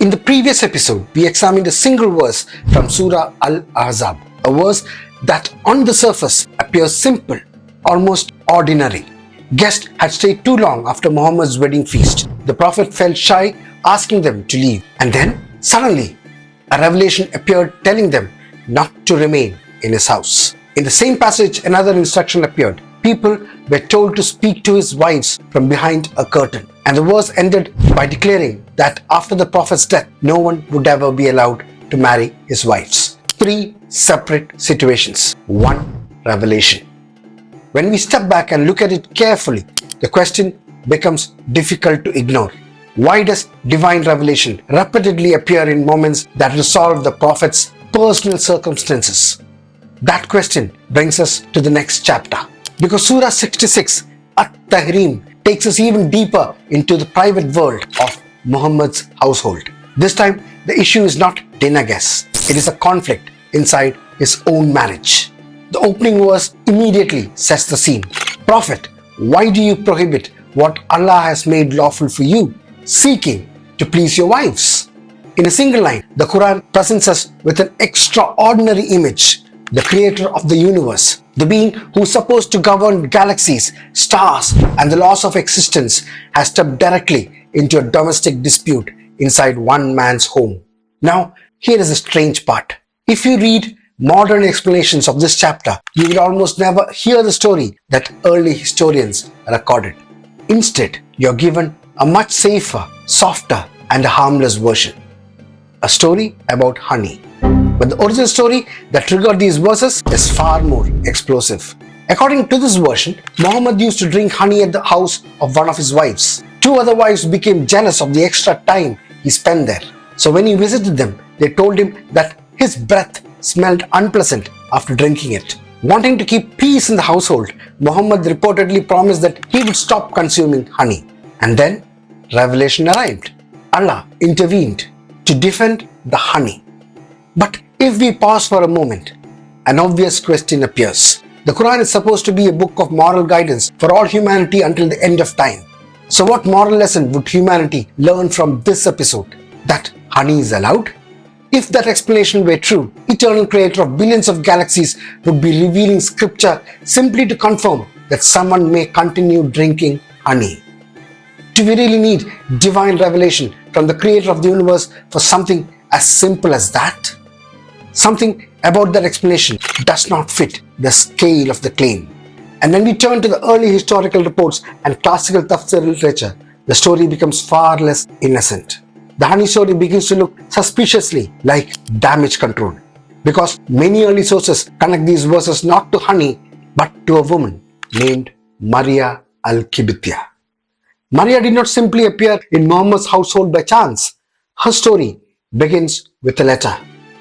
In the previous episode, we examined a single verse from Surah Al-Ahzab, a verse that on the surface appears simple, almost ordinary. Guests had stayed too long after Muhammad's wedding feast. The Prophet felt shy, asking them to leave. And then, suddenly, a revelation appeared telling them not to remain in his house. In the same passage, another instruction appeared. People were told to speak to his wives from behind a curtain. And the verse ended by declaring that after the Prophet's death, no one would ever be allowed to marry his wives. 3 separate situations, 1 revelation. When we step back and look at it carefully, the question becomes difficult to ignore. Why does divine revelation repeatedly appear in moments that resolve the Prophet's personal circumstances? That question brings us to the next chapter. Because Surah 66, At-Tahrim, takes us even deeper into the private world of Muhammad's household. This time, the issue is not dinner guests. It is a conflict inside his own marriage. The opening verse immediately sets the scene. Prophet, why do you prohibit what Allah has made lawful for you, seeking to please your wives? In a single line, the Quran presents us with an extraordinary image. The creator of the universe, the being who is supposed to govern galaxies, stars, and the laws of existence, has stepped directly into a domestic dispute inside one man's home. Now, here is the strange part. If you read modern explanations of this chapter, you will almost never hear the story that early historians recorded. Instead, you're given a much safer, softer, and a harmless version. A story about honey. But the original story that triggered these verses is far more explosive. According to this version, Muhammad used to drink honey at the house of one of his wives. 2 other wives became jealous of the extra time he spent there. So when he visited them, they told him that his breath smelled unpleasant after drinking it. Wanting to keep peace in the household, Muhammad reportedly promised that he would stop consuming honey. And then, revelation arrived. Allah intervened to defend the honey. But if we pause for a moment, an obvious question appears. The Quran is supposed to be a book of moral guidance for all humanity until the end of time. So what moral lesson would humanity learn from this episode? That honey is allowed? If that explanation were true, eternal creator of billions of galaxies would be revealing scripture simply to confirm that someone may continue drinking honey. Do we really need divine revelation from the creator of the universe for something as simple as that? Something about that explanation does not fit the scale of the claim. And when we turn to the early historical reports and classical tafsir literature, the story becomes far less innocent. The honey story begins to look suspiciously like damage control, because many early sources connect these verses not to honey but to a woman named Maria al-Qibtiyya. Maria did not simply appear in Muhammad's household by chance. Her story begins with a letter.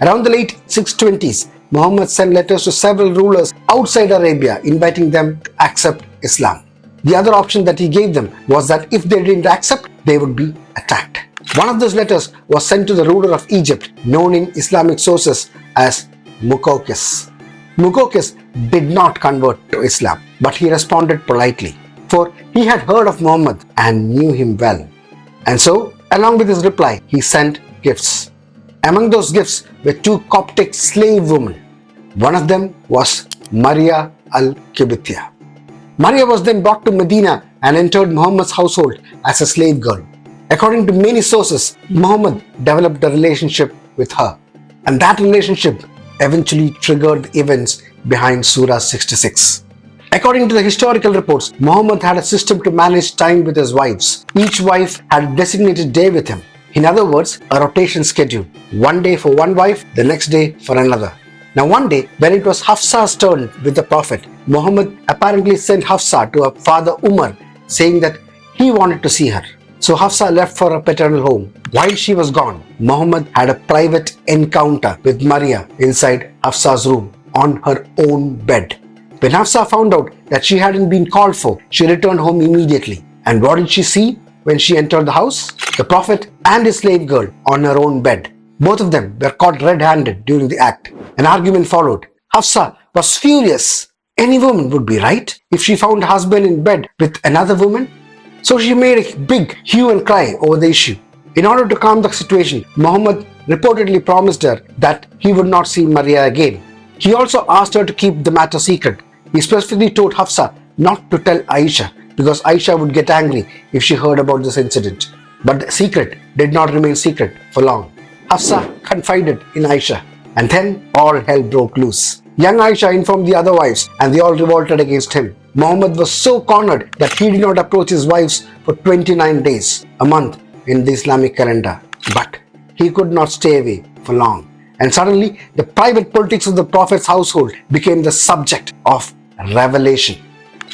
Around the late 620s, Muhammad sent letters to several rulers outside Arabia inviting them to accept Islam. The other option that he gave them was that if they didn't accept, they would be attacked. One of those letters was sent to the ruler of Egypt, known in Islamic sources as Al-Muqawqis. Al-Muqawqis did not convert to Islam, but he responded politely, for he had heard of Muhammad and knew him well. And so, along with his reply, he sent gifts. Among those gifts were 2 Coptic slave women. One of them was Maria al-Qibtiyya. Maria was then brought to Medina and entered Muhammad's household as a slave girl. According to many sources, Muhammad developed a relationship with her. And that relationship eventually triggered the events behind Surah 66. According to the historical reports, Muhammad had a system to manage time with his wives. Each wife had a designated day with him. In other words, a rotation schedule. One day for one wife, the next day for another. Now one day, when it was Hafsa's turn with the Prophet, Muhammad apparently sent Hafsa to her father Umar, saying that he wanted to see her. So Hafsa left for her paternal home. While she was gone, Muhammad had a private encounter with Maria inside Hafsa's room on her own bed. When Hafsa found out that she hadn't been called for, she returned home immediately. And what did she see when she entered the house? The Prophet and his slave girl on her own bed. Both of them were caught red-handed during the act. An argument followed. Hafsa was furious. Any woman would be right if she found her husband in bed with another woman. So she made a big hue and cry over the issue. In order to calm the situation, Muhammad reportedly promised her that he would not see Maria again. He also asked her to keep the matter secret. He specifically told Hafsa not to tell Aisha because Aisha would get angry if she heard about this incident. But the secret did not remain secret for long. Hafsa confided in Aisha, and then all hell broke loose. Young Aisha informed the other wives and they all revolted against him. Muhammad was so cornered that he did not approach his wives for 29 days, a month in the Islamic calendar. But he could not stay away for long. And suddenly, the private politics of the Prophet's household became the subject of revelation.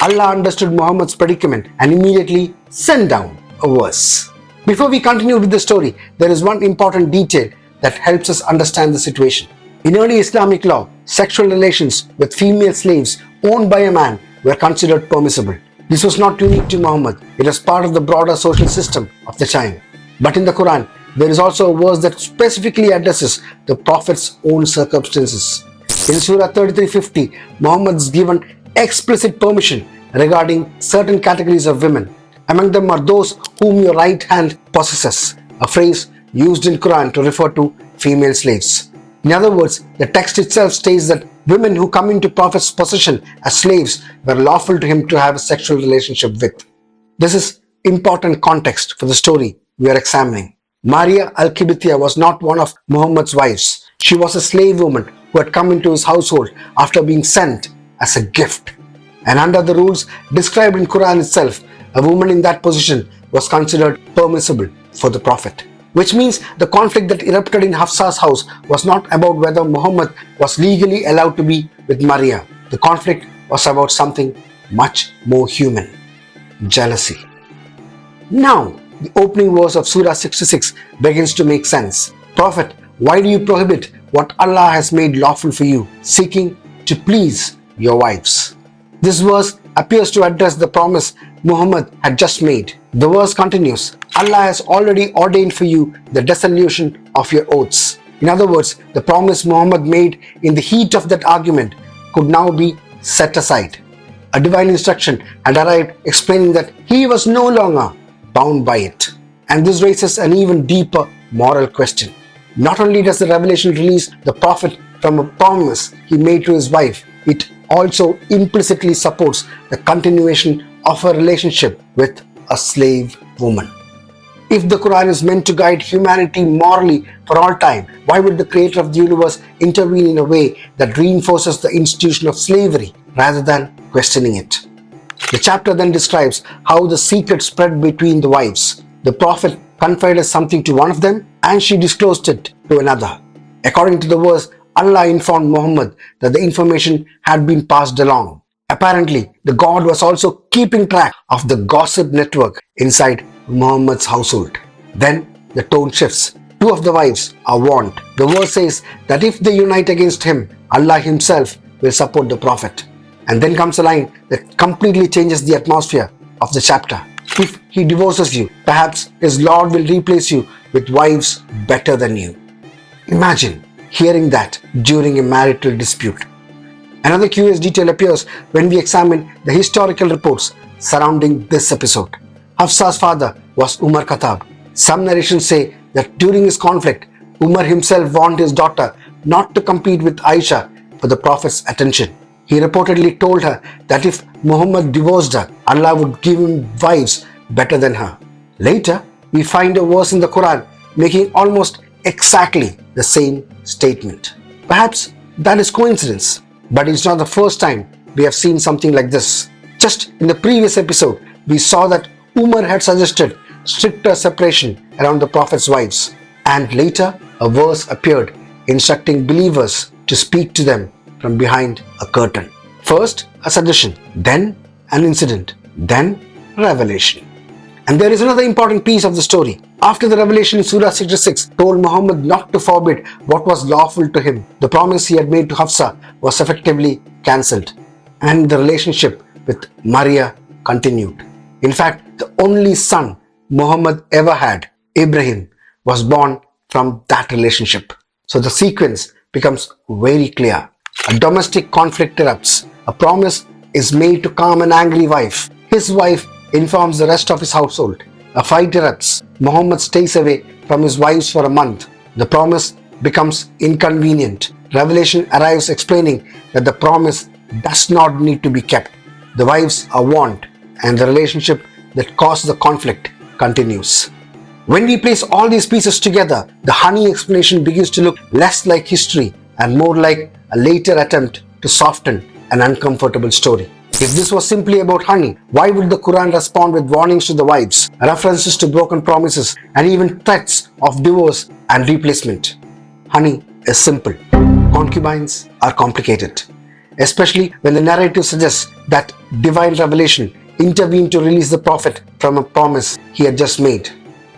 Allah understood Muhammad's predicament and immediately sent down a verse. Before we continue with the story, there is one important detail that helps us understand the situation. In early Islamic law, sexual relations with female slaves owned by a man were considered permissible. This was not unique to Muhammad. It was part of the broader social system of the time. But in the Quran, there is also a verse that specifically addresses the Prophet's own circumstances. In Surah 33:50, Muhammad is given explicit permission regarding certain categories of women. Among them are those whom your right hand possesses, a phrase used in Quran to refer to female slaves. In other words, the text itself states that women who come into Prophet's possession as slaves were lawful to him to have a sexual relationship with. This is important context for the story we are examining. Maria al-Qibtiyya was not one of Muhammad's wives. She was a slave woman who had come into his household after being sent as a gift. And under the rules described in Quran itself, a woman in that position was considered permissible for the Prophet. Which means the conflict that erupted in Hafsa's house was not about whether Muhammad was legally allowed to be with Maria. The conflict was about something much more human: jealousy. Now, the opening verse of Surah 66 begins to make sense. Prophet, why do you prohibit what Allah has made lawful for you, seeking to please your wives? This verse appears to address the promise Muhammad had just made. The verse continues, Allah has already ordained for you the dissolution of your oaths. In other words, the promise Muhammad made in the heat of that argument could now be set aside. A divine instruction had arrived explaining that he was no longer bound by it. And this raises an even deeper moral question. Not only does the revelation release the Prophet from a promise he made to his wife, it also implicitly supports the continuation of a relationship with a slave woman. If the Quran is meant to guide humanity morally for all time, why would the creator of the universe intervene in a way that reinforces the institution of slavery rather than questioning it? The chapter then describes how the secret spread between the wives. The Prophet confided something to one of them and she disclosed it to another. According to the verse, Allah informed Muhammad that the information had been passed along. Apparently, the God was also keeping track of the gossip network inside Muhammad's household. Then the tone shifts. Two of the wives are warned. The verse says that if they unite against him, Allah himself will support the Prophet. And then comes a line that completely changes the atmosphere of the chapter. If he divorces you, perhaps his Lord will replace you with wives better than you. Imagine hearing that during a marital dispute. Another curious detail appears when we examine the historical reports surrounding this episode. Hafsa's father was Umar Khattab. Some narrations say that during his conflict, Umar himself warned his daughter not to compete with Aisha for the Prophet's attention. He reportedly told her that if Muhammad divorced her, Allah would give him wives better than her. Later, we find a verse in the Quran making almost exactly the same statement. Perhaps that is coincidence, but it's not the first time we have seen something like this. Just in the previous episode, we saw that Umar had suggested stricter separation around the Prophet's wives, and later a verse appeared instructing believers to speak to them from behind a curtain. First a suggestion, then an incident, then revelation. And there is another important piece of the story. After the revelation in Surah 66 told Muhammad not to forbid what was lawful to him, the promise he had made to Hafsa was effectively cancelled, and the relationship with Maria continued. In fact, the only son Muhammad ever had, Ibrahim, was born from that relationship. So the sequence becomes very clear. A domestic conflict erupts. A promise is made to calm an angry wife. His wife informs the rest of his household. A fight erupts. Muhammad stays away from his wives for a month. The promise becomes inconvenient. Revelation arrives explaining that the promise does not need to be kept. The wives are warned, and the relationship that caused the conflict continues. When we place all these pieces together, the honey explanation begins to look less like history and more like a later attempt to soften an uncomfortable story. If this was simply about honey, why would the Quran respond with warnings to the wives, references to broken promises, and even threats of divorce and replacement? Honey is simple. Concubines are complicated, especially when the narrative suggests that divine revelation intervened to release the prophet from a promise he had just made.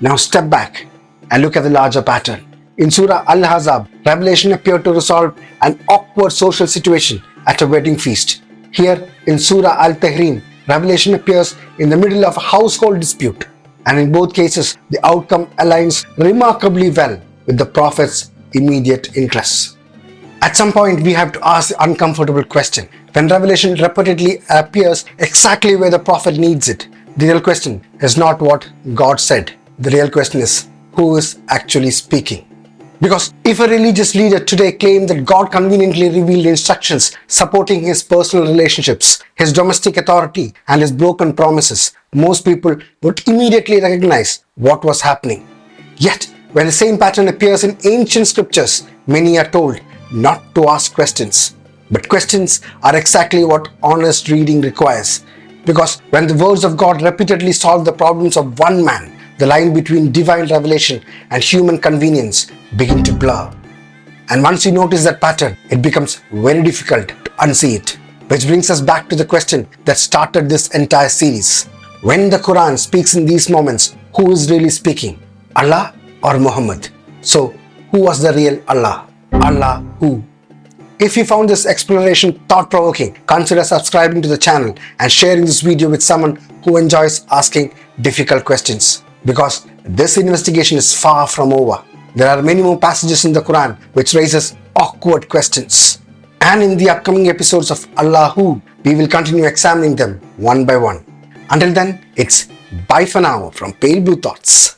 Now step back and look at the larger pattern. In Surah Al-Ahzab, revelation appeared to resolve an awkward social situation at a wedding feast. Here in Surah At-Tahrim, revelation appears in the middle of a household dispute, and in both cases, the outcome aligns remarkably well with the prophet's immediate interests. At some point, we have to ask the uncomfortable question. When revelation repeatedly appears exactly where the prophet needs it, the real question is not what God said. The real question is who is actually speaking. Because if a religious leader today claimed that God conveniently revealed instructions supporting his personal relationships, his domestic authority, and his broken promises, most people would immediately recognize what was happening. Yet, when the same pattern appears in ancient scriptures, many are told not to ask questions. But questions are exactly what honest reading requires. Because when the words of God repeatedly solve the problems of one man, the line between divine revelation and human convenience begin to blur. And once you notice that pattern, it becomes very difficult to unsee it. Which brings us back to the question that started this entire series. When the Quran speaks in these moments, who is really speaking? Allah or Muhammad? So, who was the real Allah? Allah who? If you found this exploration thought-provoking, consider subscribing to the channel and sharing this video with someone who enjoys asking difficult questions. Because this investigation is far from over. There are many more passages in the Quran which raises awkward questions. And in the upcoming episodes of Allah Who, we will continue examining them one by one. Until then, it's bye for now from Pale Blue Thoughts.